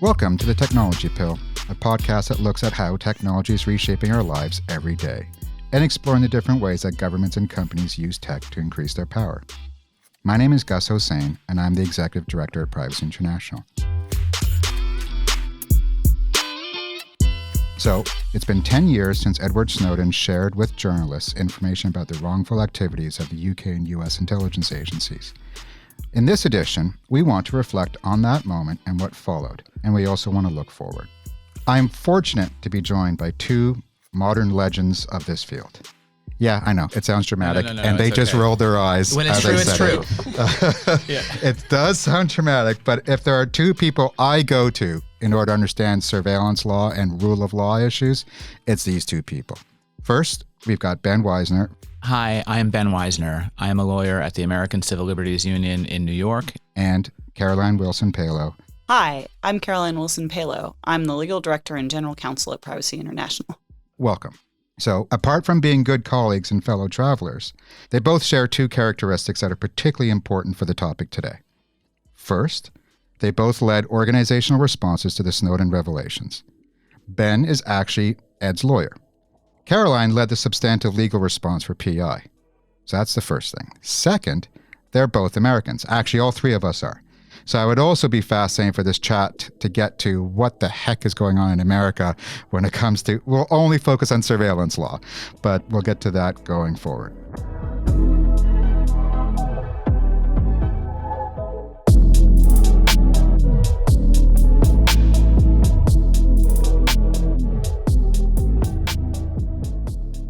Welcome to The Technology Pill, a podcast that looks at how technology is reshaping our lives every day and exploring the different ways that governments and companies use tech to increase their power. My name is Gus Hossain, and I'm the Executive Director at Privacy International. So, it's been 10 years since Edward Snowden shared with journalists information about the wrongful activities of the UK and US intelligence agencies. In this edition, we want to reflect on that moment and what followed, and we also want to look forward. I'm fortunate to be joined by two modern legends of this field. Yeah, I know, it sounds dramatic, and they just rolled their eyes. When it's true, it's true. Yeah. It does sound dramatic, but if there are two people I go to in order to understand surveillance law and rule of law issues, it's these two people. First, we've got Ben Wizner. Hi, I am Ben Wizner. I am a lawyer at the American Civil Liberties Union in New York. And Caroline Wilson Palow. Hi, I'm Caroline Wilson Palow. I'm the Legal Director and General Counsel at Privacy International. Welcome. So, apart from being good colleagues and fellow travelers, they both share two characteristics that are particularly important for the topic today. First, they both led organizational responses to the Snowden revelations. Ben is actually Ed's lawyer. Caroline led the substantive legal response for PI. So that's the first thing. Second, they're both Americans. Actually, all three of us are. So I would also be fascinating for this chat to get to what the heck is going on in America when it comes to, we'll only focus on surveillance law, but we'll get to that going forward.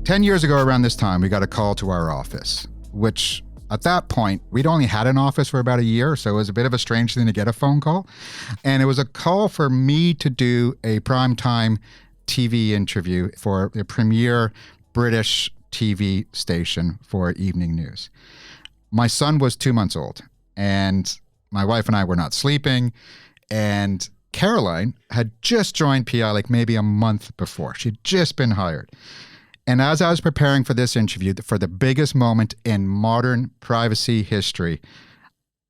Ten years ago around this time, we got a call to our office, which at that point, we'd only had an office for about a year, so it was a bit of a strange thing to get a phone call. And it was a call for me to do a primetime TV interview for a premier British TV station for evening news. My son was 2 months old, and my wife and I were not sleeping, and Caroline had just joined PI like maybe a month before. She'd just been hired. And as I was preparing for this interview, for the biggest moment in modern privacy history,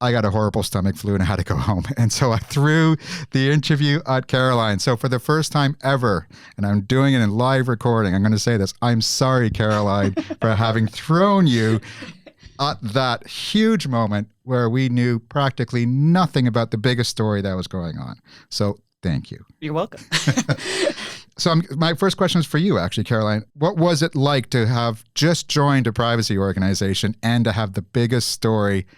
I got a horrible stomach flu and I had to go home. And so I threw the interview at Caroline. So for the first time ever, and I'm doing it in live recording, I'm going to say this. I'm sorry, Caroline, for having thrown you at that huge moment where we knew practically nothing about the biggest story that was going on. So thank you. You're welcome. So my first question is for you, actually, Caroline. What was it like to have just joined a privacy organization and to have the biggest story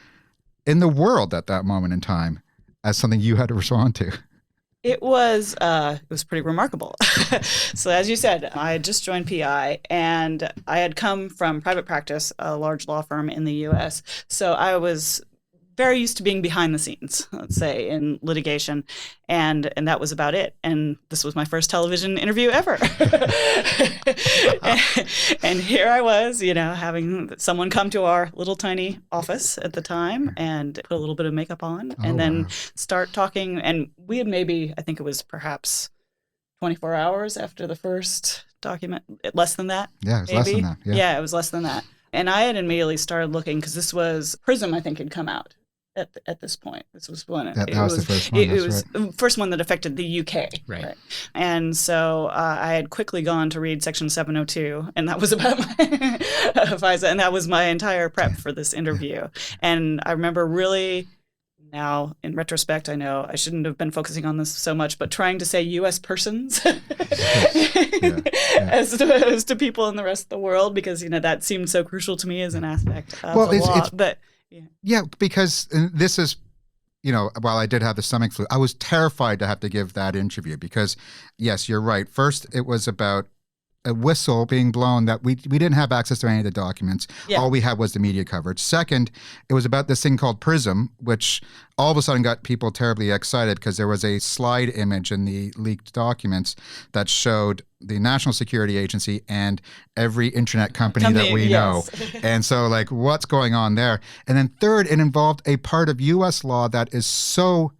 in the world at that moment in time as something you had to respond to? It was pretty remarkable. So as you said, I had just joined PI and I had come from private practice, a large law firm in the US. So I was very used to being behind the scenes, let's say, in litigation, and that was about it. And this was my first television interview ever. and here I was, having someone come to our little tiny office at the time and put a little bit of makeup on then start talking. And we had maybe, I think it was perhaps 24 hours after the first document, less than that. Yeah, it was less than that. Yeah, it was less than that. And I had immediately started looking because this was PRISM, I think, had come out. At this point, this was when that was the first one. It was the first one that affected the UK, right? And so I had quickly gone to read Section 702, and that was about my FISA, and that was my entire prep for this interview. And I remember really, now in retrospect, I know I shouldn't have been focusing on this so much, but trying to say U.S. persons as opposed to people in the rest of the world, because that seemed so crucial to me as an aspect of the law. But yeah, because this is, while I did have the stomach flu, I was terrified to have to give that interview because, yes, you're right. First, it was about a whistle being blown that we didn't have access to any of the documents. Yeah. All we had was the media coverage. Second, it was about this thing called PRISM, which all of a sudden got people terribly excited because there was a slide image in the leaked documents that showed the National Security Agency and every internet company that we know. And so what's going on there? And then third, it involved a part of U.S. law that is so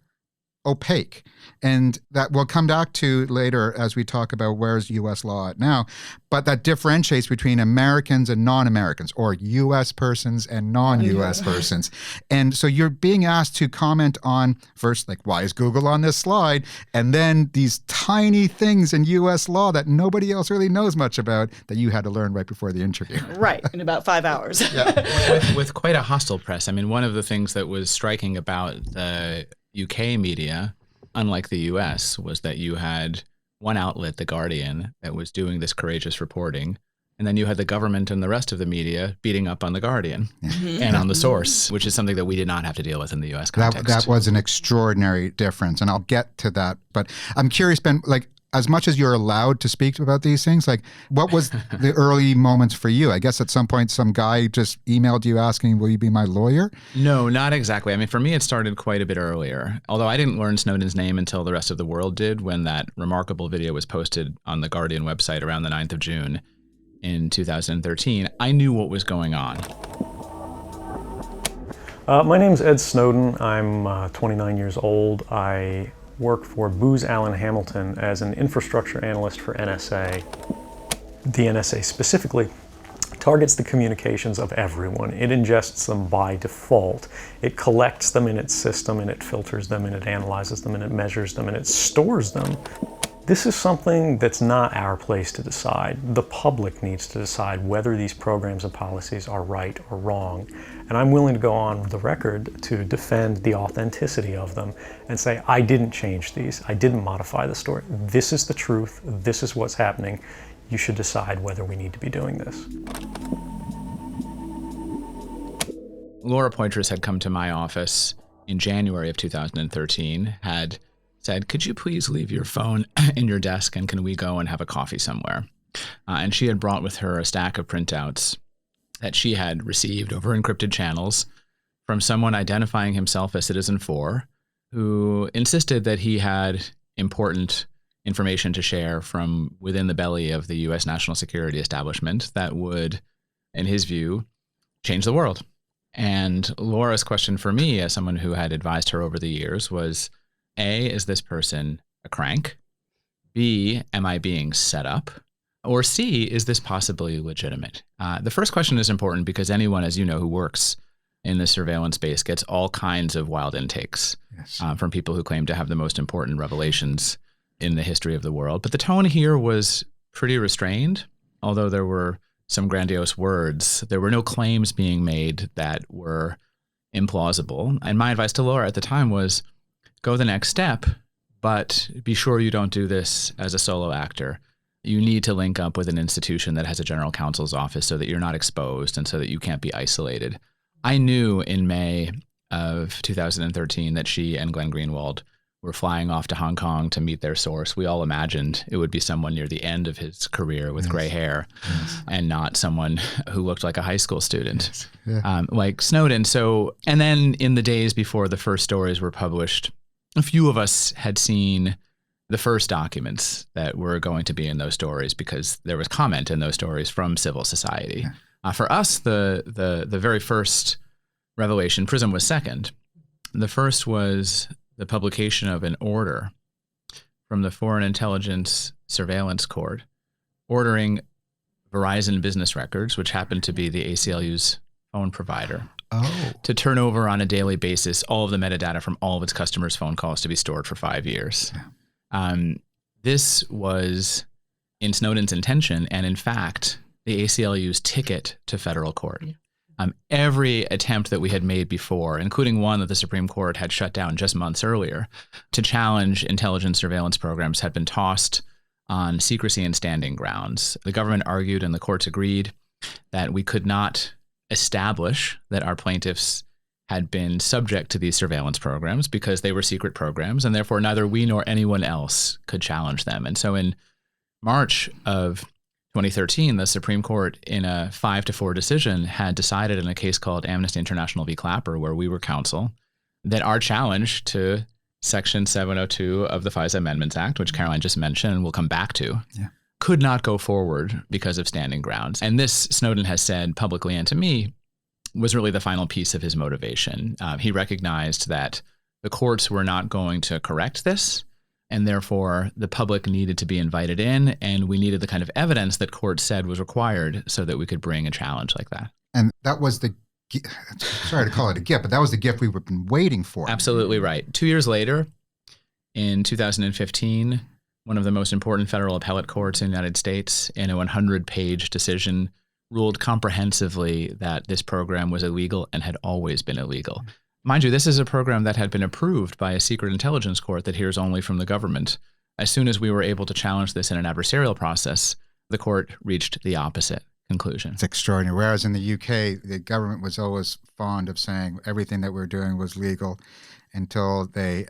opaque. And that we'll come back to later as we talk about where's U.S. law at now. But that differentiates between Americans and non-Americans, or U.S. persons and non-U.S. persons. And so you're being asked to comment on first, like, why is Google on this slide? And then these tiny things in U.S. law that nobody else really knows much about that you had to learn right before the interview. Right, in about 5 hours. with quite a hostile press. I mean, one of the things that was striking about the UK media, unlike the US, was that you had one outlet, The Guardian, that was doing this courageous reporting. And then you had the government and the rest of the media beating up on The Guardian and on the source, which is something that we did not have to deal with in the US context. That was an extraordinary difference. And I'll get to that. But I'm curious, Ben, like, as much as you're allowed to speak about these things, like, what was the early moments for you? I guess at some point some guy just emailed you asking, will you be my lawyer? No, not exactly. I mean, for me, it started quite a bit earlier. Although I didn't learn Snowden's name until the rest of the world did, when that remarkable video was posted on the Guardian website around the 9th of June in 2013. I knew what was going on. My name's Ed Snowden. I'm 29 years old. I work for Booz Allen Hamilton as an infrastructure analyst for NSA. The NSA specifically targets the communications of everyone. It ingests them by default. It collects them in its system, and it filters them, and it analyzes them, and it measures them, and it stores them. This is something that's not our place to decide. The public needs to decide whether these programs and policies are right or wrong. And I'm willing to go on the record to defend the authenticity of them and say, I didn't change these. I didn't modify the story. This is the truth. This is what's happening. You should decide whether we need to be doing this. Laura Poitras had come to my office in January of 2013, had said, could you please leave your phone in your desk and can we go and have a coffee somewhere? And she had brought with her a stack of printouts that she had received over encrypted channels from someone identifying himself as Citizen 4, who insisted that he had important information to share from within the belly of the U.S. national security establishment that would, in his view, change the world. And Laura's question for me, as someone who had advised her over the years, was, A, is this person a crank? B, am I being set up? Or C, is this possibly legitimate? The first question is important because anyone, as you know, who works in the surveillance space gets all kinds of wild intakes from people who claim to have the most important revelations in the history of the world. But the tone here was pretty restrained, although there were some grandiose words. There were no claims being made that were implausible. And my advice to Laura at the time was, go the next step, but be sure you don't do this as a solo actor. You need to link up with an institution that has a general counsel's office so that you're not exposed and so that you can't be isolated. I knew in May of 2013 that she and Glenn Greenwald were flying off to Hong Kong to meet their source. We all imagined it would be someone near the end of his career with gray hair and not someone who looked like a high school student, like Snowden. So, and then in the days before the first stories were published, a few of us had seen the first documents that were going to be in those stories because there was comment in those stories from civil society. For us, the very first revelation, PRISM was second. The first was the publication of an order from the Foreign Intelligence Surveillance Court ordering Verizon Business Records, which happened to be the ACLU's phone provider, to turn over on a daily basis all of the metadata from all of its customers' phone calls to be stored for 5 years. This was in Snowden's intention and, in fact, the ACLU's ticket to federal court. Every attempt that we had made before, including one that the Supreme Court had shut down just months earlier, to challenge intelligence surveillance programs had been tossed on secrecy and standing grounds. The government argued and the courts agreed that we could not establish that our plaintiffs had been subject to these surveillance programs because they were secret programs, and therefore neither we nor anyone else could challenge them. And so in March of 2013, the Supreme Court, in a 5-4 decision, had decided in a case called Amnesty International v. Clapper, where we were counsel, that our challenge to Section 702 of the FISA Amendments Act, which Caroline just mentioned and we'll come back to, could not go forward because of standing grounds. And this, Snowden has said publicly and to me, was really the final piece of his motivation. He recognized that the courts were not going to correct this, And therefore, the public needed to be invited in, and we needed the kind of evidence that court said was required so that we could bring a challenge like that. And that was sorry to call it a gift, but that was the gift we've been waiting for. Absolutely right. 2 years later, in 2015, one of the most important federal appellate courts in the United States, in a 100-page decision, ruled comprehensively that this program was illegal and had always been illegal. Mind you, this is a program that had been approved by a secret intelligence court that hears only from the government. As soon as we were able to challenge this in an adversarial process, the court reached the opposite conclusion. It's extraordinary. Whereas in the UK, the government was always fond of saying everything that we're doing was legal until they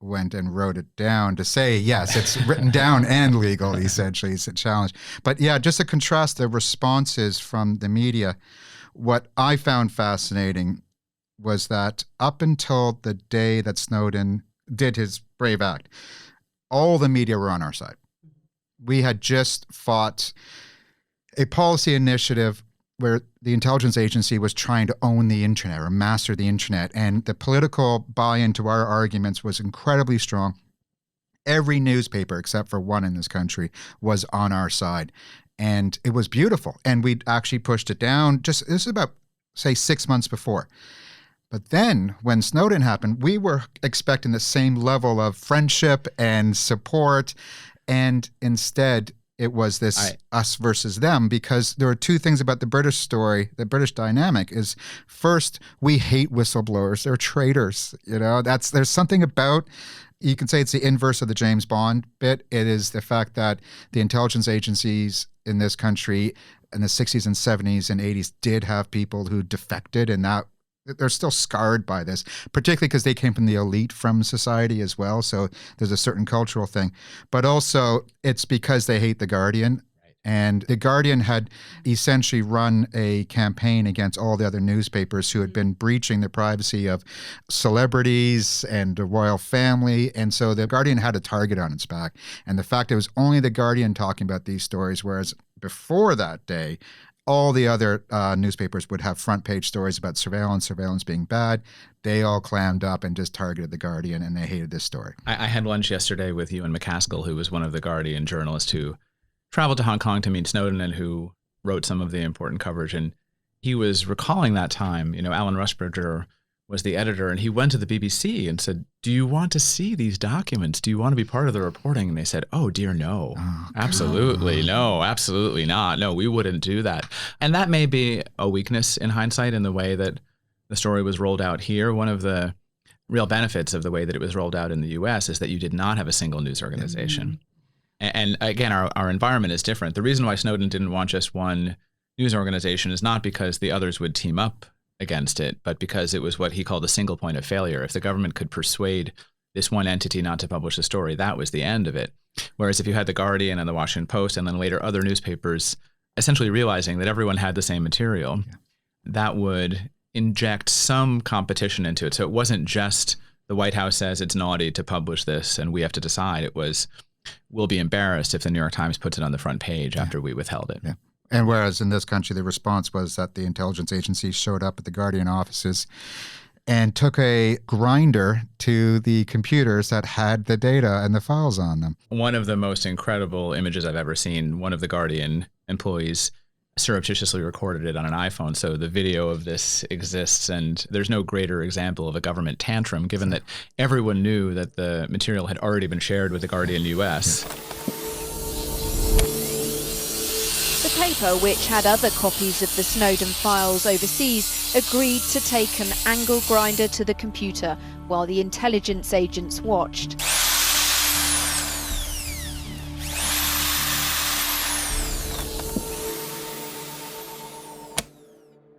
went and wrote it down to say, yes, it's written down and legal, essentially. It's a challenge. But yeah, just to contrast the responses from the media, what I found fascinating was that up until the day that Snowden did his brave act, all the media were on our side. We had just fought a policy initiative where the intelligence agency was trying to own the internet or master the internet, and the political buy-in to our arguments was incredibly strong. Every newspaper, except for one in this country, was on our side, and it was beautiful. And we actually pushed it down. This is about, say, 6 months before. But then when Snowden happened, we were expecting the same level of friendship and support, and instead it was this us versus them, because there are two things about the British story, the British dynamic is, first, we hate whistleblowers. They're traitors. There's something about, you can say it's the inverse of the James Bond bit. It is the fact that the intelligence agencies in this country in the 60s and 70s and 80s did have people who defected, and that they're still scarred by this, particularly because they came from the elite from society as well. So there's a certain cultural thing. But also it's because they hate The Guardian. And The Guardian had essentially run a campaign against all the other newspapers who had been breaching the privacy of celebrities and the royal family. And so The Guardian had a target on its back. And the fact it was only The Guardian talking about these stories, whereas before that day, all the other newspapers would have front page stories about surveillance being bad. They all clammed up and just targeted The Guardian, and they hated this story. I had lunch yesterday with Ewan McCaskill, who was one of The Guardian journalists who traveled to Hong Kong to meet Snowden and who wrote some of the important coverage. And he was recalling that time. Alan Rusbridger was the editor, and he went to the BBC and said, "Do you want to see these documents? Do you want to be part of the reporting?" And they said, "Oh dear, no, absolutely no, absolutely not. No, we wouldn't do that." And that may be a weakness in hindsight in the way that the story was rolled out here. One of the real benefits of the way that it was rolled out in the US is that you did not have a single news organization. And again, our environment is different. The reason why Snowden didn't want just one news organization is not because the others would team up against it, but because it was what he called a single point of failure. If the government could persuade this one entity not to publish a story, that was the end of it. Whereas if you had The Guardian and the Washington Post and then later other newspapers essentially realizing that everyone had the same material, that would inject some competition into it. So it wasn't just the White House says it's naughty to publish this and we have to decide. It was, we'll be embarrassed if the New York Times puts it on the front page after we withheld it. Yeah. And whereas in this country, the response was that the intelligence agency showed up at the Guardian offices and took a grinder to the computers that had the data and the files on them. One of the most incredible images I've ever seen, one of the Guardian employees surreptitiously recorded it on an iPhone. So the video of this exists, and there's no greater example of a government tantrum, given that everyone knew that the material had already been shared with the Guardian US. The paper, which had other copies of the Snowden files overseas, agreed to take an angle grinder to the computer while the intelligence agents watched.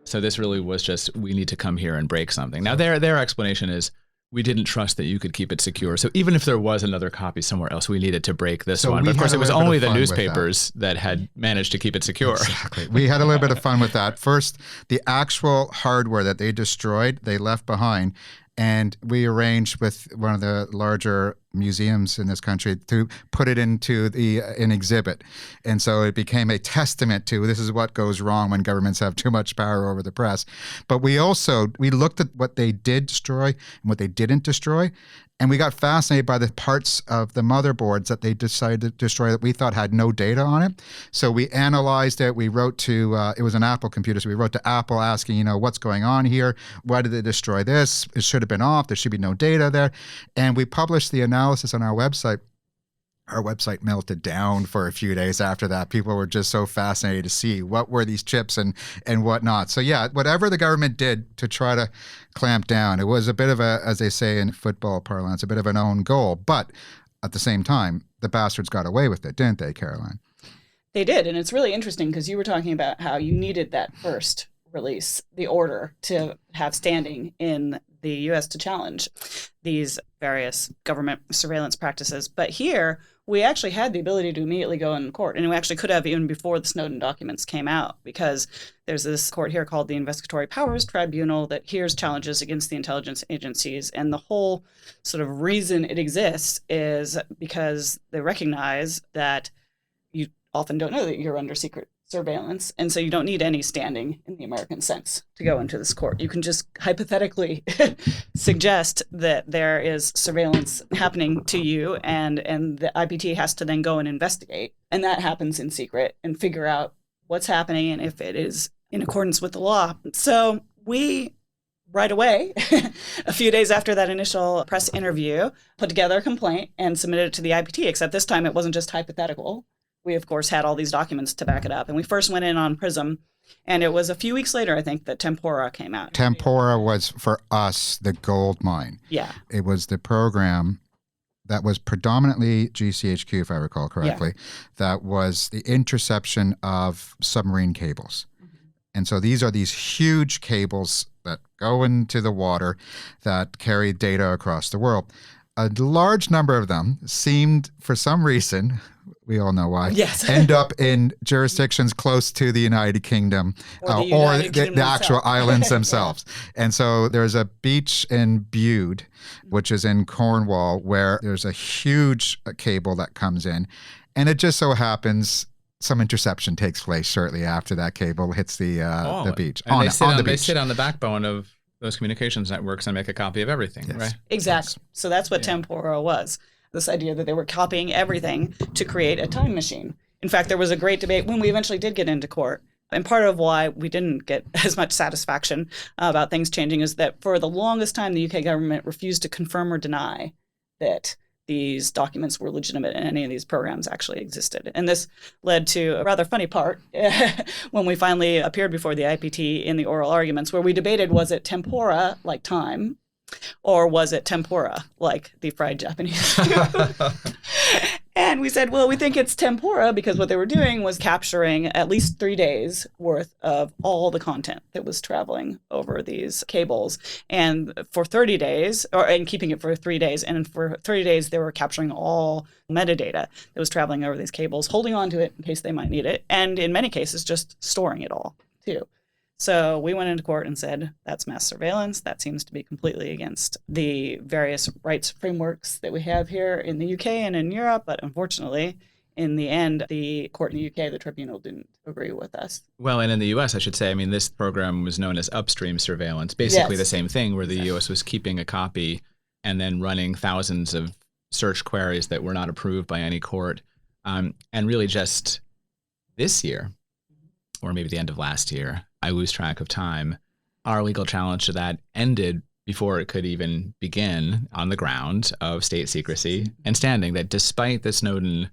So this really was just, we need to come here and break something. Now their explanation is, we didn't trust that you could keep it secure. So even if there was another copy somewhere else, we needed to break this one. But of course, it was only the newspapers that had managed to keep it secure. Exactly. We had a little bit of fun with that. First, the actual hardware that they destroyed, they left behind. And we arranged with one of the larger museums in this country to put it into an exhibit. And so it became a testament to this is what goes wrong when governments have too much power over the press. But we looked at what they did destroy and what they didn't destroy. And we got fascinated by the parts of the motherboards that they decided to destroy that we thought had no data on it. So we analyzed it. We wrote to, it was an Apple computer, so we wrote to Apple asking, what's going on here? Why did they destroy this? It should have been off. There should be no data there. And we published the analysis on our website. Our website melted down for a few days after that. People were just so fascinated to see what were these chips and whatnot. So yeah, whatever the government did to try to clamp down, it was a bit of a, as they say in football parlance, a bit of an own goal. But at the same time, the bastards got away with it, didn't they, Caroline? They did. And it's really interesting because you were talking about how you needed that first release, the order, to have standing in the U.S. to challenge these various government surveillance practices. But here, we actually had the ability to immediately go in court. And we actually could have even before the Snowden documents came out, because there's this court here called the Investigatory Powers Tribunal that hears challenges against the intelligence agencies. And the whole sort of reason it exists is because they recognize that you often don't know that you're under secret surveillance. And so you don't need any standing in the American sense to go into this court. You can just hypothetically suggest that there is surveillance happening to you, and the IPT has to then go and investigate. And that happens in secret and figure out what's happening and if it is in accordance with the law. So we right away, a few days after that initial press interview, put together a complaint and submitted it to the IPT, except this time it wasn't just hypothetical. We, of course, had all these documents to back it up. And we first went in on PRISM, and it was a few weeks later, I think, that Tempora came out. Tempora was, for us, the gold mine. Yeah. It was the program that was predominantly GCHQ, if I recall correctly, that was the interception of submarine cables. And so these are these huge cables that go into the water that carry data across the world. A large number of them seemed, for some reason, we all know why, end up in jurisdictions close to the United Kingdom or the actual islands themselves. And so there's a beach in Bude, which is in Cornwall, where there's a huge cable that comes in. And it just so happens some interception takes place shortly after that cable hits the beach. And they sit on the backbone of those communications networks and make a copy of everything, right? Exactly. So that's what Tempora was. This idea that they were copying everything to create a time machine. In fact, there was a great debate when we eventually did get into court. And part of why we didn't get as much satisfaction about things changing is that for the longest time, the UK government refused to confirm or deny that these documents were legitimate and any of these programs actually existed. And this led to a rather funny part when we finally appeared before the IPT in the oral arguments, where we debated, was it tempora, like time, or was it tempura, like the fried Japanese food? And we said, well, we think it's tempura because what they were doing was capturing at least 3 days worth of all the content that was traveling over these cables. And for 30 days, and keeping it for 3 days. And for 30 days, they were capturing all metadata that was traveling over these cables, holding on to it in case they might need it. And in many cases, just storing it all, too. So we went into court and said, that's mass surveillance. That seems to be completely against the various rights frameworks that we have here in the UK and in Europe. But unfortunately, in the end, the court in the UK, the tribunal, didn't agree with us. Well, and in the US, I should say, I mean, this program was known as upstream surveillance, basically the same thing, where the US was keeping a copy and then running thousands of search queries that were not approved by any court. And really just this year, or maybe the end of last year, I lose track of time, our legal challenge to that ended before it could even begin on the ground of state secrecy and standing, that despite the Snowden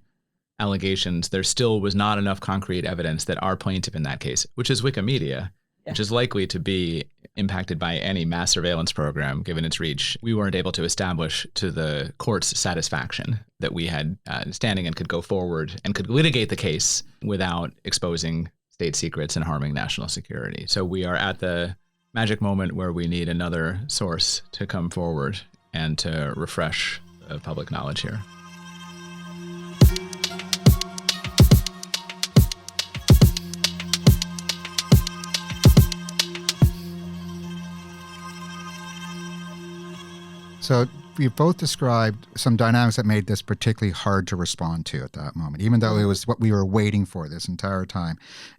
allegations, there still was not enough concrete evidence that our plaintiff in that case, which is Wikimedia, which is likely to be impacted by any mass surveillance program given its reach, we weren't able to establish to the court's satisfaction that we had standing and could go forward and could litigate the case without exposing state secrets and harming national security. So we are at the magic moment where we need another source to come forward and to refresh public knowledge here. So we both described some dynamics that made this particularly hard to respond to at that moment. Even though it was what we were waiting for this entire time,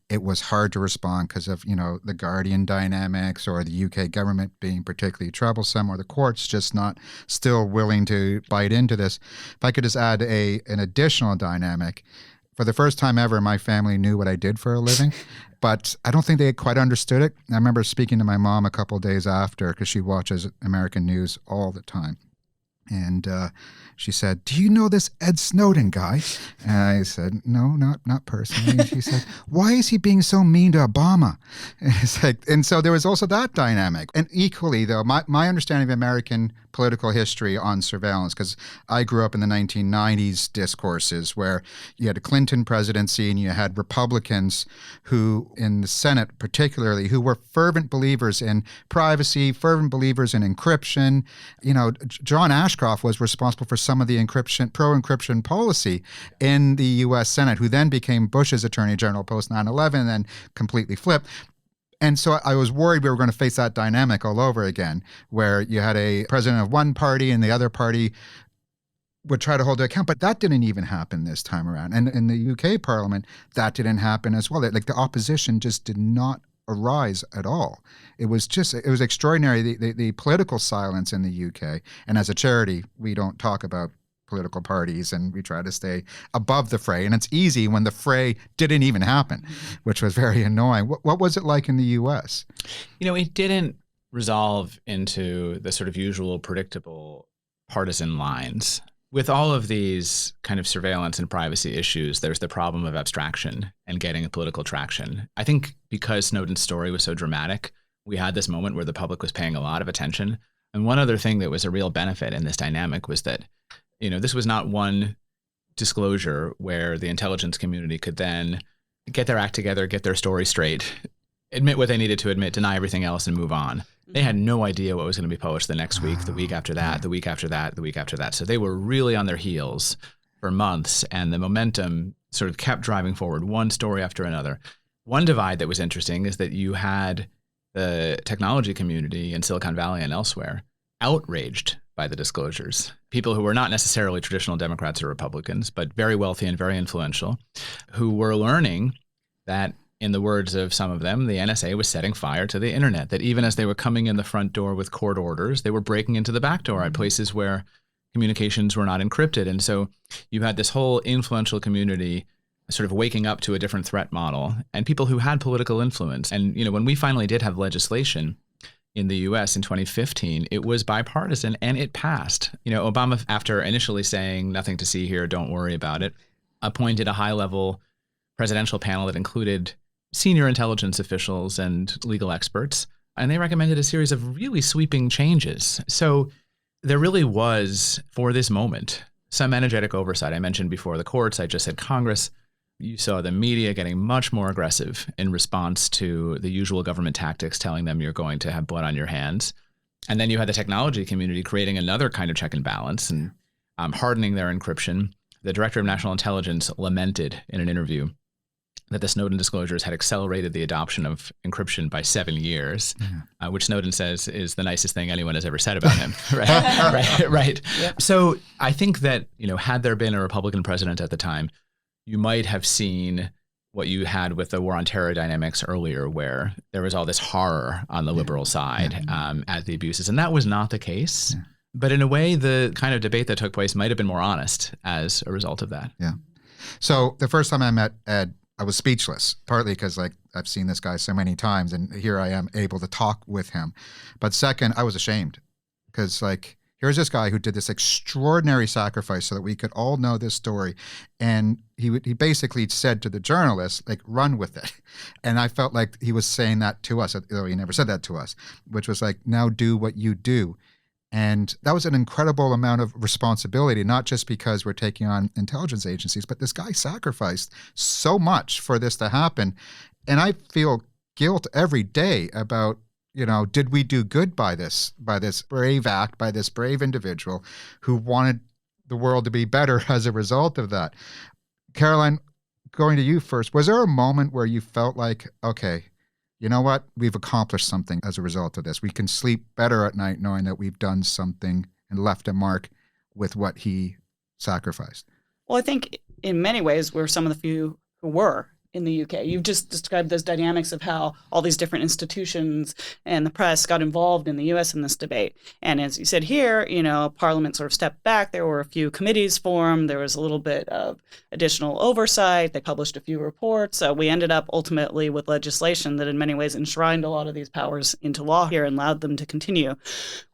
it was hard to respond because of, the Guardian dynamics or the UK government being particularly troublesome or the courts just not still willing to bite into this. If I could just add an additional dynamic. For the first time ever, my family knew what I did for a living, but I don't think they quite understood it. I remember speaking to my mom a couple of days after because she watches American news all the time. And she said, "Do you know this Ed Snowden guy?" And I said, "No, not personally." And she said, "Why is he being so mean to Obama?" And so there was also that dynamic. And equally, though, my understanding of American political history on surveillance, because I grew up in the 1990s discourses where you had a Clinton presidency and you had Republicans who, in the Senate particularly, who were fervent believers in privacy, fervent believers in encryption. John Ashcroft was responsible for some of the pro-encryption policy in the U.S. Senate, who then became Bush's Attorney General post 9/11 and then completely flipped. And so I was worried we were going to face that dynamic all over again, where you had a president of one party and the other party would try to hold to account. But that didn't even happen this time around. And in the UK Parliament, that didn't happen as well. Like the opposition just did not arise at all. It was extraordinary, the political silence in the UK. And as a charity, we don't talk about political parties and we try to stay above the fray. And it's easy when the fray didn't even happen, which was very annoying. What was it like in the US? It didn't resolve into the sort of usual predictable partisan lines. With all of these kind of surveillance and privacy issues, there's the problem of abstraction and getting a political traction. I think because Snowden's story was so dramatic, we had this moment where the public was paying a lot of attention. And one other thing that was a real benefit in this dynamic was that this was not one disclosure where the intelligence community could then get their act together, get their story straight, admit what they needed to admit, deny everything else, and move on. They had no idea what was going to be published the next week, the week after that, the week after that, the week after that. So they were really on their heels for months, and the momentum sort of kept driving forward, one story after another. One divide that was interesting is that you had the technology community in Silicon Valley and elsewhere outraged by the disclosures. People who were not necessarily traditional Democrats or Republicans, but very wealthy and very influential, who were learning that, in the words of some of them, the NSA was setting fire to the internet, that even as they were coming in the front door with court orders, they were breaking into the back door at places where communications were not encrypted. And so you had this whole influential community sort of waking up to a different threat model, and people who had political influence. And, when we finally did have legislation in the US in 2015, it was bipartisan and it passed. Obama, after initially saying nothing to see here, don't worry about it, appointed a high-level presidential panel that included senior intelligence officials and legal experts, and they recommended a series of really sweeping changes. So there really was, for this moment, some energetic oversight. I mentioned before the courts, I just said Congress. You saw the media getting much more aggressive in response to the usual government tactics, telling them you're going to have blood on your hands. And then you had the technology community creating another kind of check and balance and hardening their encryption. The director of national intelligence lamented in an interview that the Snowden disclosures had accelerated the adoption of encryption by 7 years, which Snowden says is the nicest thing anyone has ever said about him. Right. Yep. So I think that, had there been a Republican president at the time, you might have seen what you had with the war on terror dynamics earlier, where there was all this horror on the liberal side at the abuses. And that was not the case. Yeah. But in a way, the kind of debate that took place might have been more honest as a result of that. Yeah. So the first time I met Ed, I was speechless, partly because I've seen this guy so many times and here I am able to talk with him. But second, I was ashamed because here's this guy who did this extraordinary sacrifice so that we could all know this story. And he basically said to the journalists, run with it. And I felt like he was saying that to us, though he never said that to us, which was now do what you do. And that was an incredible amount of responsibility, not just because we're taking on intelligence agencies, but this guy sacrificed so much for this to happen. And I feel guilt every day about, did we do good by this brave act, by this brave individual who wanted the world to be better as a result of that? Caroline, going to you first, was there a moment where you felt like, okay, you know what? We've accomplished something as a result of this. We can sleep better at night knowing that we've done something and left a mark with what he sacrificed. Well, I think in many ways we're some of the few who were in the UK. You've just described those dynamics of how all these different institutions and the press got involved in the US in this debate. And as you said here, Parliament sort of stepped back. There were a few committees formed. There was a little bit of additional oversight. They published a few reports. So we ended up ultimately with legislation that in many ways enshrined a lot of these powers into law here and allowed them to continue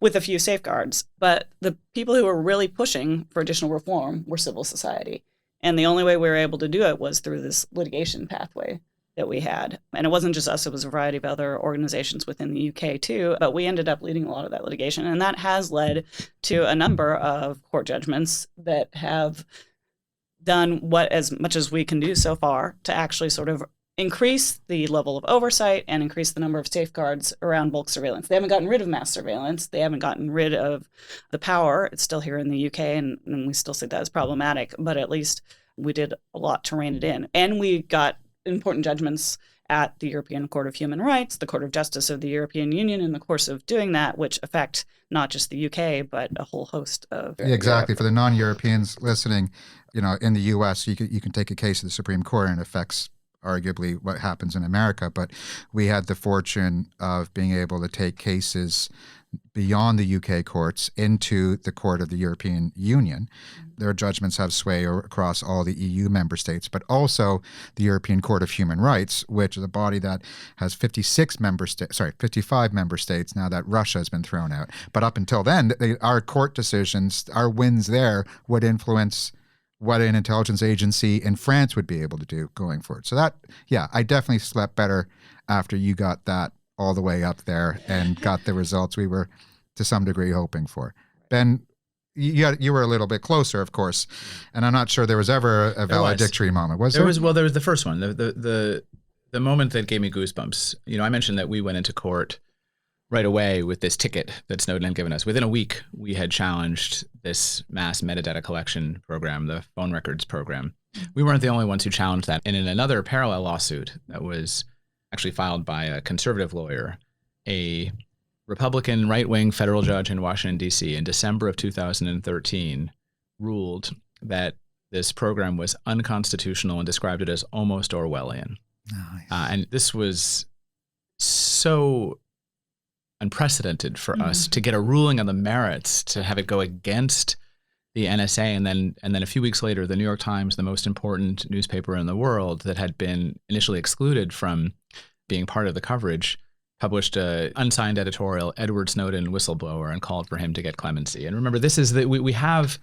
with a few safeguards. But the people who were really pushing for additional reform were civil society. And the only way we were able to do it was through this litigation pathway that we had. And it wasn't just us, it was a variety of other organizations within the UK too. But we ended up leading a lot of that litigation. And that has led to a number of court judgments that have done what as much as we can do so far to actually sort of increase the level of oversight and increase the number of safeguards around bulk surveillance. They haven't gotten rid of mass surveillance. They haven't gotten rid of the power. It's still here in the UK, and we still see that as problematic. But at least we did a lot to rein it in. And we got important judgments at the European Court of Human Rights, the Court of Justice of the European Union in the course of doing that, which affect not just the UK, but a whole host of... Yeah, exactly. Europe. For the non-Europeans listening, in the US, you can take a case to the Supreme Court and it affects arguably what happens in America, but we had the fortune of being able to take cases beyond the UK courts into the Court of the European Union. Their judgments have sway across all the EU member states, but also the European Court of Human Rights, which is a body that has 55 member states now that Russia has been thrown out. But up until then, our court decisions, our wins there would influence what an intelligence agency in France would be able to do going forward. So I definitely slept better after you got that all the way up there and got the results we were to some degree hoping for. Ben, you were a little bit closer, of course, and I'm not sure there was ever a valedictory moment. Was there? There was the first one, the moment that gave me goosebumps. I mentioned that we went into court right away with this ticket that Snowden had given us. Within a week, we had challenged this mass metadata collection program, the phone records program. We weren't the only ones who challenged that. And in another parallel lawsuit that was actually filed by a conservative lawyer, a Republican right-wing federal judge in Washington, D.C. in December of 2013 ruled that this program was unconstitutional and described it as almost Orwellian. Nice. And this was so unprecedented for us to get a ruling on the merits, to have it go against the NSA, and then a few weeks later, the New York Times, the most important newspaper in the world that had been initially excluded from being part of the coverage, published an unsigned editorial, Edward Snowden, whistleblower, and called for him to get clemency. And remember, this is that we have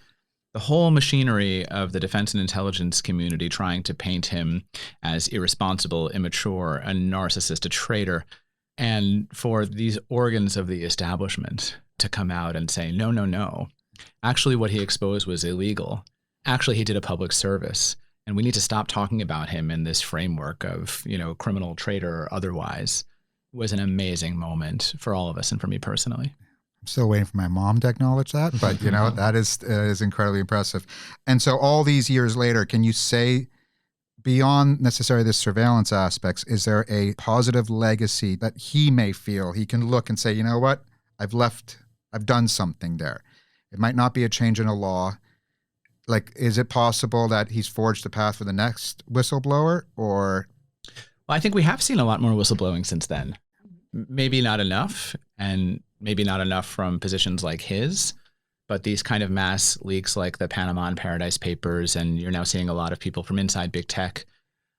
the whole machinery of the defense and intelligence community trying to paint him as irresponsible, immature, a narcissist, a traitor. And for these organs of the establishment to come out and say, no, actually what he exposed was illegal. Actually, he did a public service. And we need to stop talking about him in this framework of, criminal, traitor, or otherwise, was an amazing moment for all of us and for me personally. I'm still waiting for my mom to acknowledge that, but, that is incredibly impressive. And so all these years later, can you say, beyond necessarily the surveillance aspects, is there a positive legacy that he may feel he can look and say, you know what, I've done something there. It might not be a change in a law. Like, is it possible that he's forged a path for the next whistleblower, or? Well, I think we have seen a lot more whistleblowing since then. Maybe not enough, and maybe not enough from positions like his. But these kind of mass leaks like the Panama and Paradise Papers, and you're now seeing a lot of people from inside big tech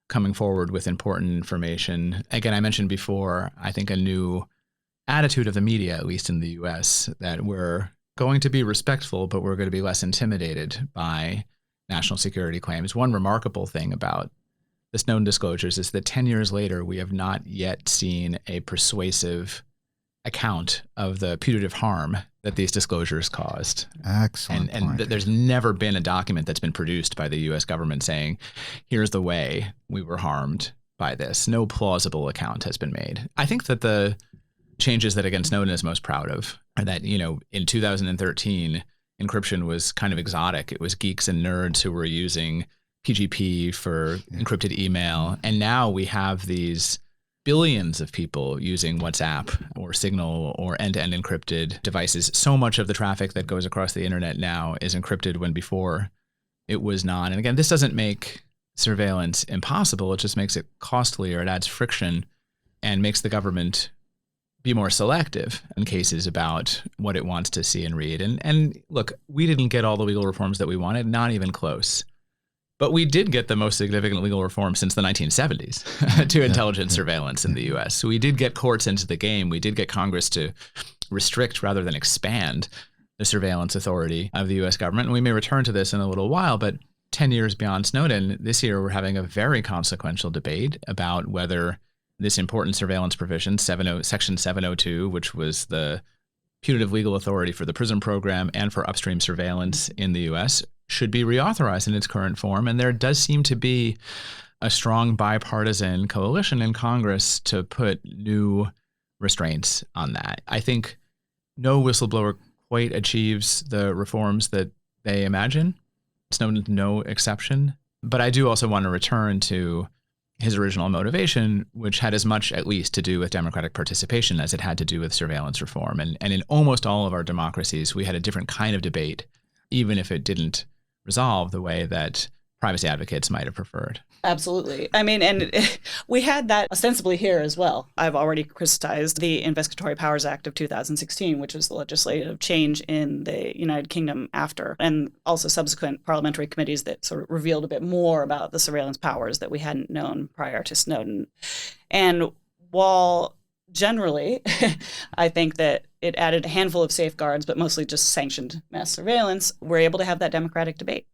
coming forward with important information. Again, I mentioned before, I think a new attitude of the media, at least in the US, that we're going to be respectful, but we're going to be less intimidated by national security claims. One remarkable thing about the Snowden disclosures is that 10 years later, we have not yet seen a persuasive account of the putative harm that these disclosures caused. Excellent. And there's never been a document that's been produced by the U.S. government saying, here's the way we were harmed by this. No plausible account has been made. I think that the changes that, again, Snowden is most proud of are that, in 2013, encryption was kind of exotic. It was geeks and nerds who were using PGP for encrypted email. And now we have these billions of people using WhatsApp or Signal or end-to-end encrypted devices. So much of the traffic that goes across the internet now is encrypted when before it was not. And again, this doesn't make surveillance impossible. It just makes it costlier. It adds friction and makes the government be more selective in cases about what it wants to see and read. And look, we didn't get all the legal reforms that we wanted, not even close. But we did get the most significant legal reform since the 1970s to intelligence surveillance in the U.S. So we did get courts into the game. We did get Congress to restrict rather than expand the surveillance authority of the U.S. government. And we may return to this in a little while, but 10 years beyond Snowden, this year we're having a very consequential debate about whether this important surveillance provision, Section 702, which was the putative legal authority for the PRISM program and for upstream surveillance in the U.S., should be reauthorized in its current form. And there does seem to be a strong bipartisan coalition in Congress to put new restraints on that. I think no whistleblower quite achieves the reforms that they imagine. Snowden's no exception. But I do also want to return to his original motivation, which had as much, at least, to do with democratic participation as it had to do with surveillance reform. And in almost all of our democracies, we had a different kind of debate, even if it didn't resolve the way that privacy advocates might have preferred. Absolutely. I mean, and we had that ostensibly here as well. I've already criticized the Investigatory Powers Act of 2016, which was the legislative change in the United Kingdom after, and also subsequent parliamentary committees that sort of revealed a bit more about the surveillance powers that we hadn't known prior to Snowden. And while generally, I think that it added a handful of safeguards, but mostly just sanctioned mass surveillance, we're able to have that democratic debate,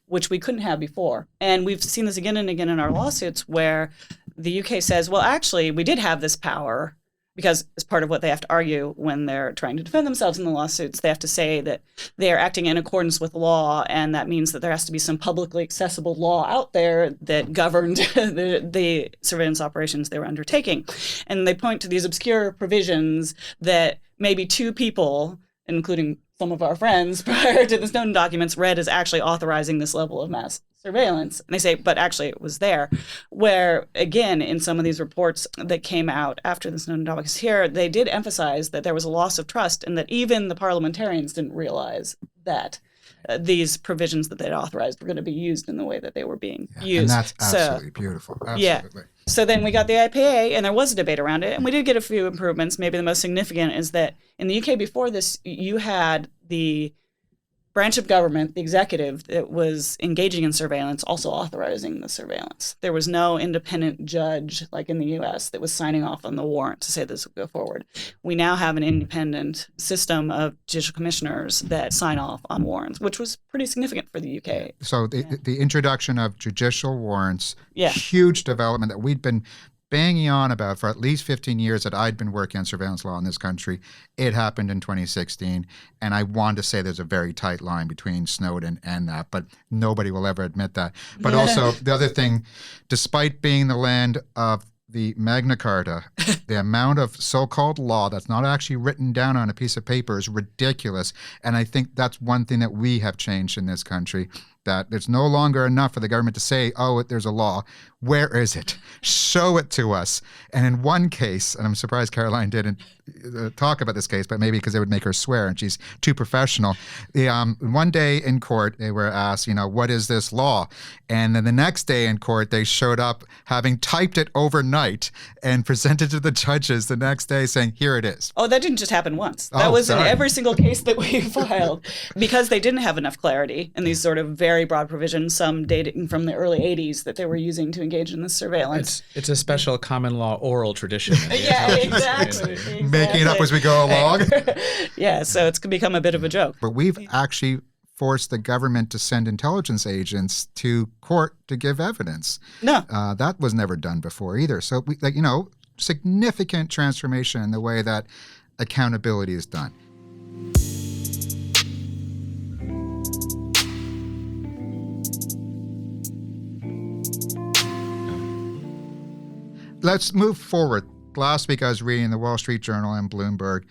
which we couldn't have before. And we've seen this again and again in our lawsuits where the UK says, well, actually, we did have this power, because as part of what they have to argue when they're trying to defend themselves in the lawsuits, they have to say that they are acting in accordance with law, and that means that there has to be some publicly accessible law out there that governed the surveillance operations they were undertaking. And they point to these obscure provisions that maybe two people, including some of our friends prior to the Snowden documents, read as actually authorizing this level of mass surveillance. And they say, but actually it was there. Where, again, in some of these reports that came out after the Snowden documents here, they did emphasize that there was a loss of trust and that even the parliamentarians didn't realize that these provisions that they'd authorized were going to be used in the way that they were being used. And that's absolutely beautiful. Absolutely. Yeah. So then we got the IPA, and there was a debate around it, and we did get a few improvements. Maybe the most significant is that in the UK before this, you had the branch of government, the executive, that was engaging in surveillance, also authorizing the surveillance. There was no independent judge, like in the US, that was signing off on the warrant to say this would go forward. We now have an independent system of judicial commissioners that sign off on warrants, which was pretty significant for the UK. So the introduction of judicial warrants, Yeah. huge development that we'd been banging on about for at least 15 years that I'd been working on surveillance law in this country. It happened in 2016. And I want to say there's a very tight line between Snowden and that, but nobody will ever admit that. But also the other thing, despite being the land of the Magna Carta, the amount of so-called law that's not actually written down on a piece of paper is ridiculous. And I think that's one thing that we have changed in this country, that there's no longer enough for the government to say, oh, there's a law. Where is it? Show it to us. And in one case, and I'm surprised Caroline didn't talk about this case, but maybe because it would make her swear and she's too professional. One day in court, they were asked, what is this law? And then the next day in court, they showed up having typed it overnight and presented to the judges the next day saying, here it is. Oh, that didn't just happen once. That was in every single case that we filed, because they didn't have enough clarity in these sort of very broad provisions, some dating from the early 80s that they were using to engage in this surveillance. It's a special common law oral tradition. Yeah, exactly. Making it up as we go along. Yeah, so it's become a bit of a joke. But we've actually forced the government to send intelligence agents to court to give evidence. No. That was never done before either. So, significant transformation in the way that accountability is done. Let's move forward. Last week I was reading the Wall Street Journal and Bloomberg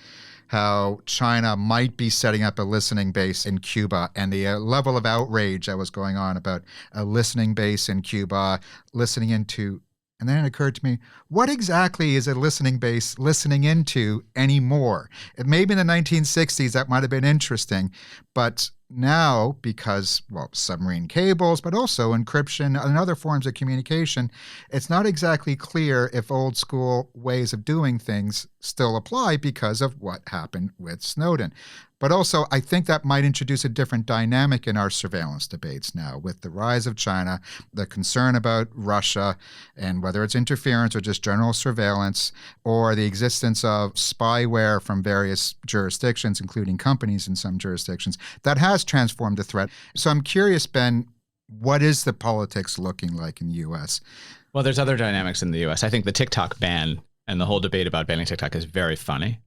how China might be setting up a listening base in Cuba, and the level of outrage that was going on about a listening base in Cuba, listening into And then it occurred to me, what exactly is a listening base listening into anymore? It maybe in the 1960s that might have been interesting, but now, because, well, submarine cables, but also encryption and other forms of communication, it's not exactly clear if old school ways of doing things still apply because of what happened with Snowden. But also, I think that might introduce a different dynamic in our surveillance debates now with the rise of China, the concern about Russia, and whether it's interference or just general surveillance, or the existence of spyware from various jurisdictions, including companies in some jurisdictions, that has transformed the threat. So I'm curious, Ben, what is the politics looking like in the U.S.? Well, there's other dynamics in the U.S. I think the TikTok ban and the whole debate about banning TikTok is very funny.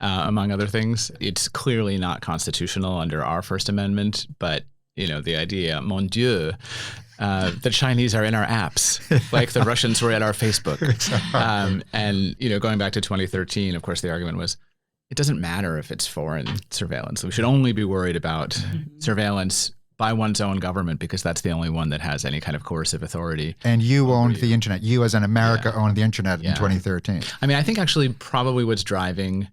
Among other things, it's clearly not constitutional under our First Amendment, but the idea, mon Dieu, the Chinese are in our apps, like the Russians were at our Facebook. And going back to 2013, of course, the argument was, it doesn't matter if it's foreign surveillance. We should only be worried about surveillance by one's own government because that's the only one that has any kind of coercive authority. And you owned the internet. You as in America owned the internet in 2013. I mean, I think actually probably what's driving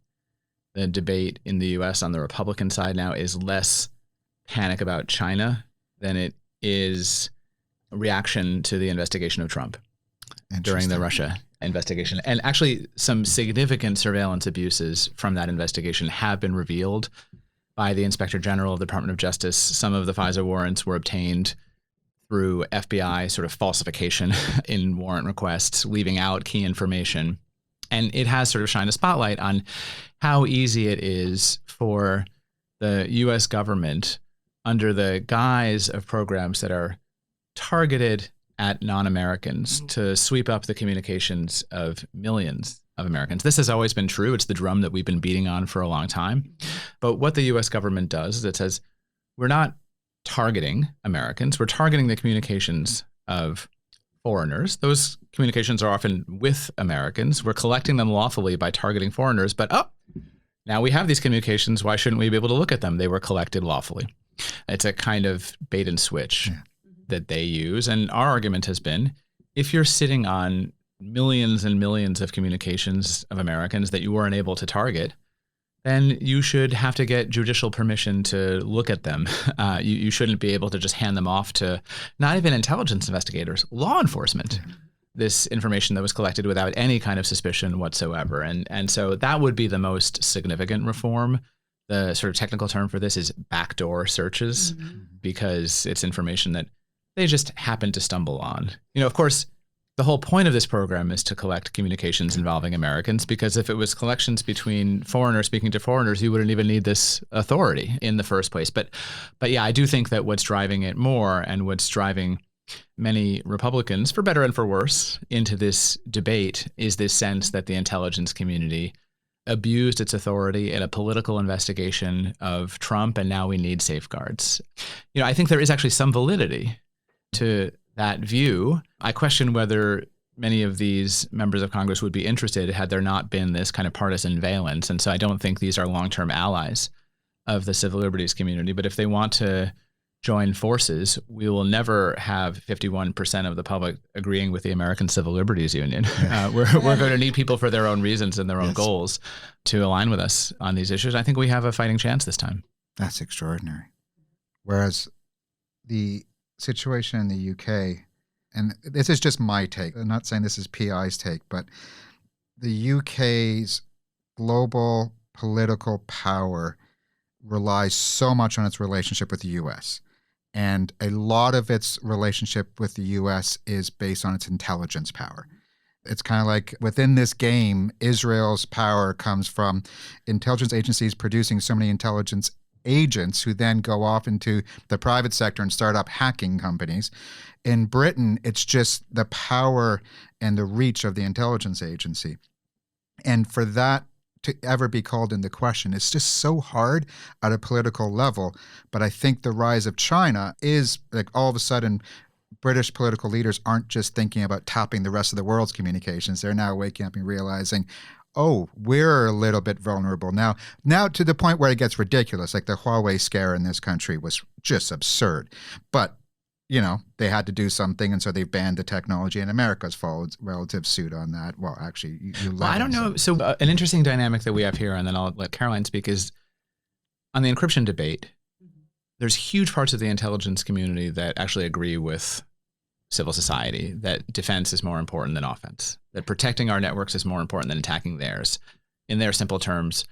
the debate in the U.S. on the Republican side now is less panic about China than it is a reaction to the investigation of Trump during the Russia investigation. And actually, some significant surveillance abuses from that investigation have been revealed by the Inspector General of the Department of Justice. Some of the FISA warrants were obtained through FBI sort of falsification in warrant requests, leaving out key information. And it has sort of shined a spotlight on how easy it is for the U.S. government, under the guise of programs that are targeted at non-Americans, to sweep up the communications of millions of Americans. This has always been true. It's the drum that we've been beating on for a long time. But what the U.S. government does is it says, we're not targeting Americans. We're targeting the communications of foreigners. Those communications are often with Americans. We're collecting them lawfully by targeting foreigners, but now we have these communications. Why shouldn't we be able to look at them? They were collected lawfully. It's a kind of bait and switch that they use. And our argument has been, if you're sitting on millions and millions of communications of Americans that you weren't able to target, then you should have to get judicial permission to look at them. You shouldn't be able to just hand them off to not even intelligence investigators, law enforcement, this information that was collected without any kind of suspicion whatsoever. And so that would be the most significant reform. The sort of technical term for this is backdoor searches, because it's information that they just happen to stumble on. Of course, the whole point of this program is to collect communications involving Americans, because if it was collections between foreigners speaking to foreigners, you wouldn't even need this authority in the first place. But yeah, I do think that what's driving it more, and what's driving many Republicans, for better and for worse, into this debate is this sense that the intelligence community abused its authority in a political investigation of Trump, and now we need safeguards. I think there is actually some validity to that view. I question whether many of these members of Congress would be interested had there not been this kind of partisan valence. And so I don't think these are long-term allies of the civil liberties community. But if they want to join forces, we will never have 51% of the public agreeing with the American Civil Liberties Union. We're going to need people for their own reasons and their own goals to align with us on these issues. I think we have a fighting chance this time. That's extraordinary. Whereas the situation in the UK, and this is just my take, I'm not saying this is PI's take, but the UK's global political power relies so much on its relationship with the US. And a lot of its relationship with the US is based on its intelligence power. It's kind of like within this game, Israel's power comes from intelligence agencies producing so many intelligence agents who then go off into the private sector and start up hacking companies. In Britain, it's just the power and the reach of the intelligence agency. And for that to ever be called into question, it's just so hard at a political level. But I think the rise of China is like all of a sudden British political leaders aren't just thinking about tapping the rest of the world's communications. They're now waking up and realizing, oh, we're a little bit vulnerable now to the point where it gets ridiculous. Like the Huawei scare in this country was just absurd. But they had to do something, and so they banned the technology, and America's followed relative suit on that. Well, actually, you Well, I don't know. So an interesting dynamic that we have here, and then I'll let Caroline speak, is on the encryption debate, there's huge parts of the intelligence community that actually agree with civil society that defense is more important than offense, that protecting our networks is more important than attacking theirs. In their simple terms,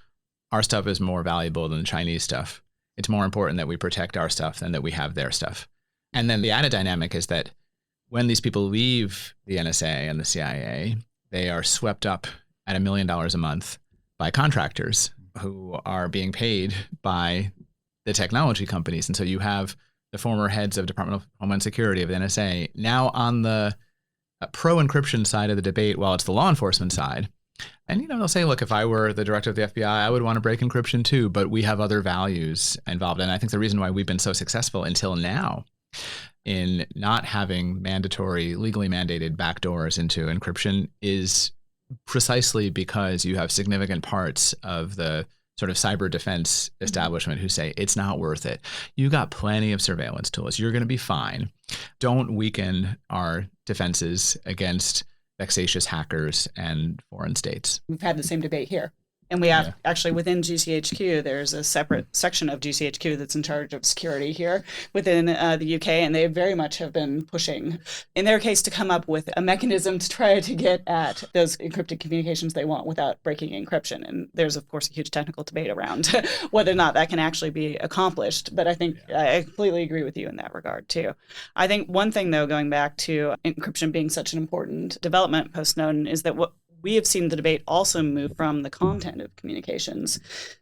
our stuff is more valuable than the Chinese stuff. It's more important that we protect our stuff than that we have their stuff. And then the added dynamic is that when these people leave the NSA and the CIA, they are swept up at $1 million a month by contractors who are being paid by the technology companies. And so you have the former heads of Department of Homeland Security of the NSA now on the pro-encryption side of the debate while it's the law enforcement side. And, they'll say, look, if I were the director of the FBI, I would want to break encryption too, but we have other values involved. And I think the reason why we've been so successful until now in not having mandatory, legally mandated backdoors into encryption is precisely because you have significant parts of the sort of cyber defense establishment who say it's not worth it. You got plenty of surveillance tools. You're going to be fine. Don't weaken our defenses against vexatious hackers and foreign states. We've had the same debate here. And we have actually within GCHQ, there's a separate section of GCHQ that's in charge of security here within the UK. And they very much have been pushing, in their case, to come up with a mechanism to try to get at those encrypted communications they want without breaking encryption. And there's, of course, a huge technical debate around whether or not that can actually be accomplished. But I think I completely agree with you in that regard, too. I think one thing, though, going back to encryption being such an important development post-Snowden is that what we have seen the debate also move from the content of communications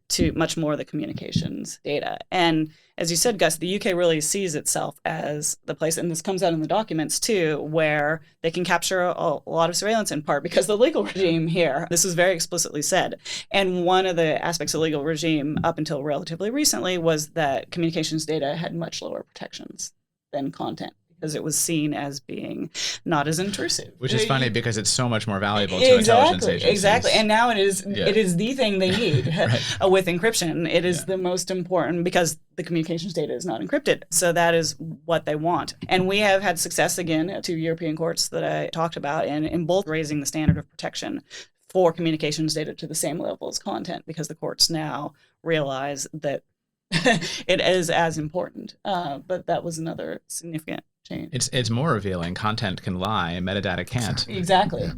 to much more the communications data. And as you said, Gus, the UK really sees itself as the place, and this comes out in the documents too, where they can capture a lot of surveillance in part because the legal regime here, this is very explicitly said. And one of the aspects of the legal regime up until relatively recently was that communications data had much lower protections than content, because it was seen as being not as intrusive. Which is funny because it's so much more valuable to intelligence agencies. Exactly. And now it is the thing they need Right. with encryption. It is the most important because the communications data is not encrypted. So that is what they want. And we have had success, again, at 2 European courts that I talked about, and in both raising the standard of protection for communications data to the same level as content, because the courts now realize that it is as important. But that was another significant change. It's more revealing. Content can lie, metadata can't. Exactly.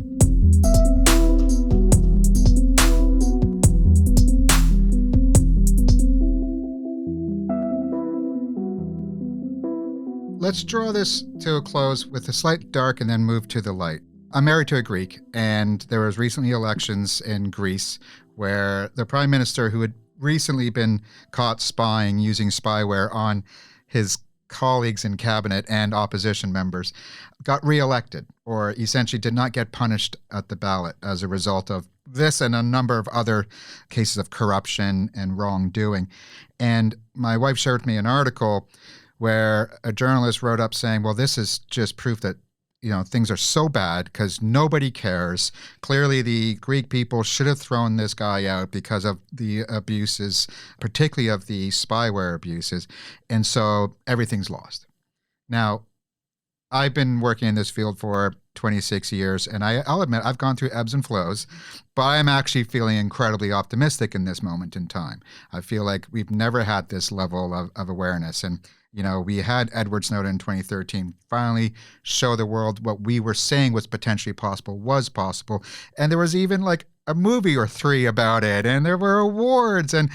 Let's draw this to a close with a slight dark and then move to the light. I'm married to a Greek, and there was recently elections in Greece where the prime minister, who had recently been caught spying using spyware on his colleagues in cabinet and opposition members, got reelected, or essentially did not get punished at the ballot as a result of this and a number of other cases of corruption and wrongdoing. And my wife shared with me an article where a journalist wrote up saying, well, this is just proof that things are so bad because nobody cares. Clearly, the Greek people should have thrown this guy out because of the abuses, particularly of the spyware abuses. And so everything's lost. Now, I've been working in this field for 26 years, and I'll admit I've gone through ebbs and flows, but I'm actually feeling incredibly optimistic in this moment in time. I feel like we've never had this level of awareness. And we had Edward Snowden in 2013 finally show the world what we were saying was potentially possible was possible. And there was even like a movie or 3 about it, and there were awards, and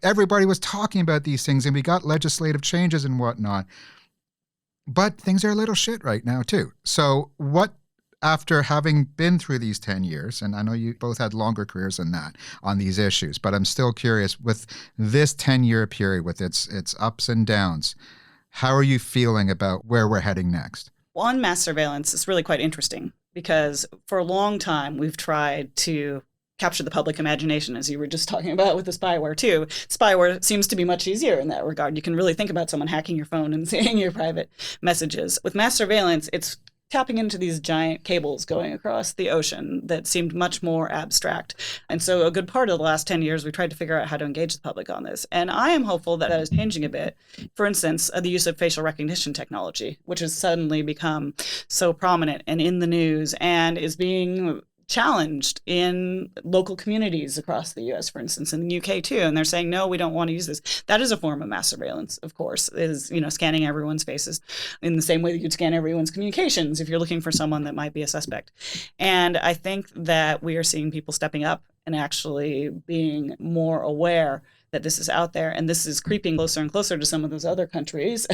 everybody was talking about these things, and we got legislative changes and whatnot. But things are a little shit right now, too. So what, after having been through these 10 years, and I know you both had longer careers than that on these issues, but I'm still curious, with this 10-year period, with its ups and downs, how are you feeling about where we're heading next? Well, on mass surveillance, it's really quite interesting because for a long time, we've tried to capture the public imagination, as you were just talking about with the spyware too. Spyware seems to be much easier in that regard. You can really think about someone hacking your phone and seeing your private messages. With mass surveillance, it's tapping into these giant cables going across the ocean that seemed much more abstract. And so a good part of the last 10 years, we tried to figure out how to engage the public on this. And I am hopeful that that is changing a bit. For instance, the use of facial recognition technology, which has suddenly become so prominent and in the news and is being challenged in local communities across the US, for instance, in the UK too. And they're saying, no, we don't want to use this. That is a form of mass surveillance, of course, is, scanning everyone's faces in the same way that you'd scan everyone's communications if you're looking for someone that might be a suspect. And I think that we are seeing people stepping up and actually being more aware that this is out there, and this is creeping closer and closer to some of those other countries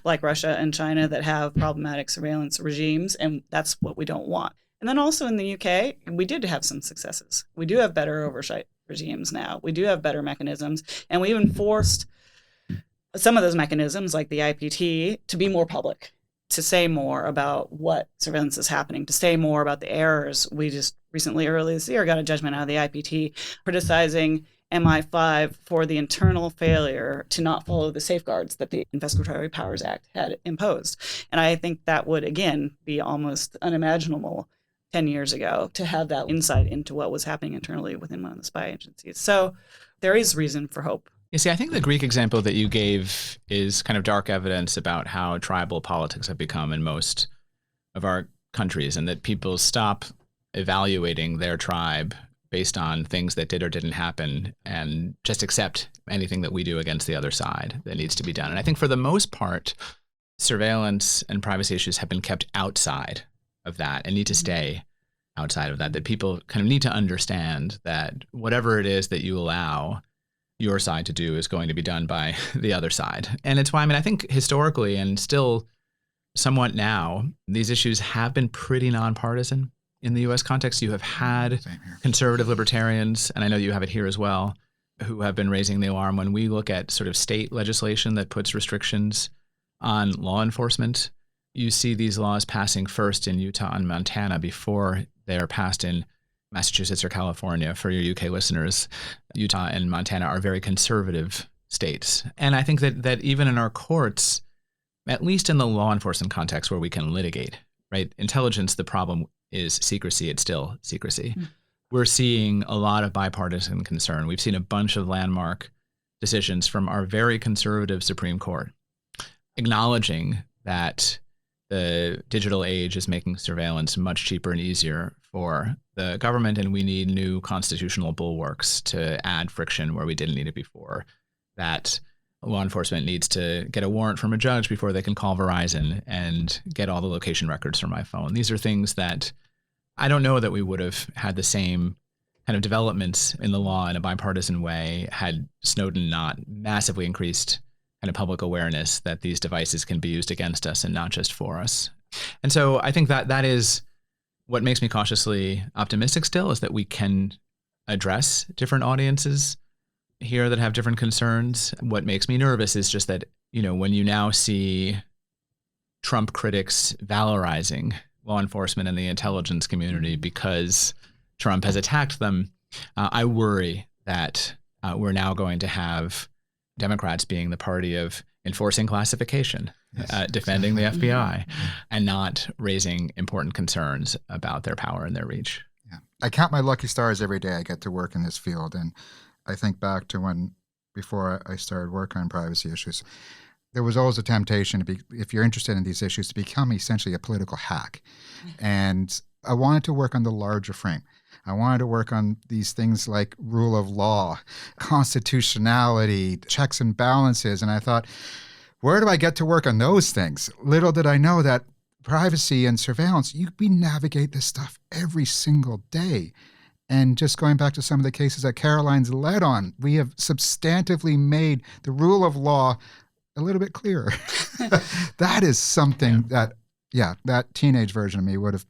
like Russia and China that have problematic surveillance regimes, and that's what we don't want. And then also in the UK, we did have some successes. We do have better oversight regimes now. We do have better mechanisms. And we even forced some of those mechanisms, like the IPT, to be more public, to say more about what surveillance is happening, to say more about the errors. We just recently, early this year, got a judgment out of the IPT criticizing MI5 for the internal failure to not follow the safeguards that the Investigatory Powers Act had imposed. And I think that would, again, be almost unimaginable 10 years ago to have that insight into what was happening internally within one of the spy agencies. So there is reason for hope. You see, I think the Greek example that you gave is kind of dark evidence about how tribal politics have become in most of our countries, and that people stop evaluating their tribe based on things that did or didn't happen and just accept anything that we do against the other side that needs to be done. And I think for the most part, surveillance and privacy issues have been kept outside of that and need to stay outside of that, that people kind of need to understand that whatever it is that you allow your side to do is going to be done by the other side. And it's why, I think historically and still somewhat now, these issues have been pretty nonpartisan in the US context. You have had conservative libertarians, and I know you have it here as well, who have been raising the alarm when we look at sort of state legislation that puts restrictions on law enforcement. You see these laws passing first in Utah and Montana before they are passed in Massachusetts or California. For your UK listeners, Utah and Montana are very conservative states. And I think that even in our courts, at least in the law enforcement context where we can litigate, right? Intelligence, the problem is secrecy. It's still secrecy. We're seeing a lot of bipartisan concern. We've seen a bunch of landmark decisions from our very conservative Supreme Court acknowledging that the digital age is making surveillance much cheaper and easier for the government, and we need new constitutional bulwarks to add friction where we didn't need it before. That law enforcement needs to get a warrant from a judge before they can call Verizon and get all the location records from my phone. These are things that I don't know that we would have had the same kind of developments in the law in a bipartisan way had Snowden not massively increased kind of public awareness that these devices can be used against us and not just for us. And so I think that is what makes me cautiously optimistic still, is that we can address different audiences here that have different concerns. What makes me nervous is just that, when you now see Trump critics valorizing law enforcement and the intelligence community because Trump has attacked them, I worry that we're now going to have Democrats being the party of enforcing classification, defending the FBI, and not raising important concerns about their power and their reach. Yeah. I count my lucky stars every day I get to work in this field. And I think back to before I started work on privacy issues, there was always a temptation to be, if you're interested in these issues, to become essentially a political hack. And I wanted to work on the larger frame. I wanted to work on these things like rule of law, constitutionality, checks and balances. And I thought, where do I get to work on those things? Little did I know that privacy and surveillance, we navigate this stuff every single day. And just going back to some of the cases that Caroline's led on, we have substantively made the rule of law a little bit clearer. That is something that teenage version of me would have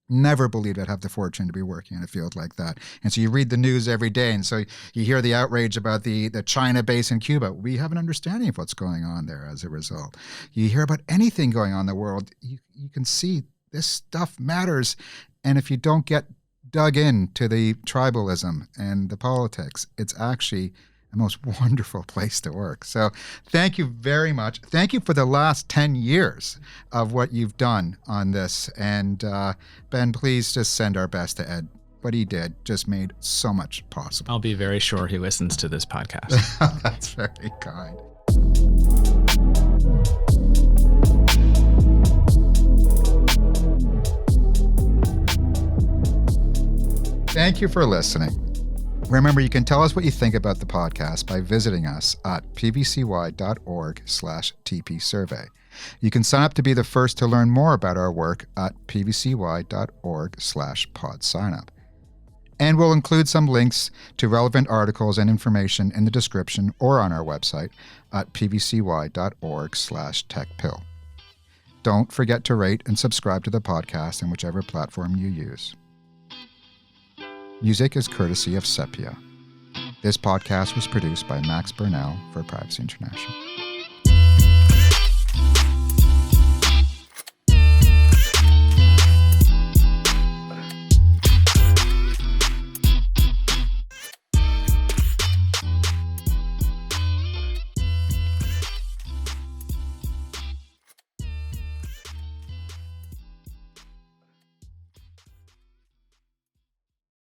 never believed I'd have the fortune to be working in a field like that. And so you read the news every day, and so you hear the outrage about the China base in Cuba. We have an understanding of what's going on there as a result. You hear about anything going on in the world, you can see this stuff matters. And if you don't get dug into the tribalism and the politics, it's actually a the most wonderful place to work. So thank you very much. Thank you for the last 10 years of what you've done on this. And Ben, please just send our best to Ed. What he did just made so much possible. I'll be very sure he listens to this podcast. That's very kind. Thank you for listening. Remember, you can tell us what you think about the podcast by visiting us at pvcy.org/TP survey. You can sign up to be the first to learn more about our work at pvcy.org/pod signup. And we'll include some links to relevant articles and information in the description or on our website at pvcy.org/techpill. Don't forget to rate and subscribe to the podcast in whichever platform you use. Music is courtesy of Sepia. This podcast was produced by Max Burnell for Privacy International.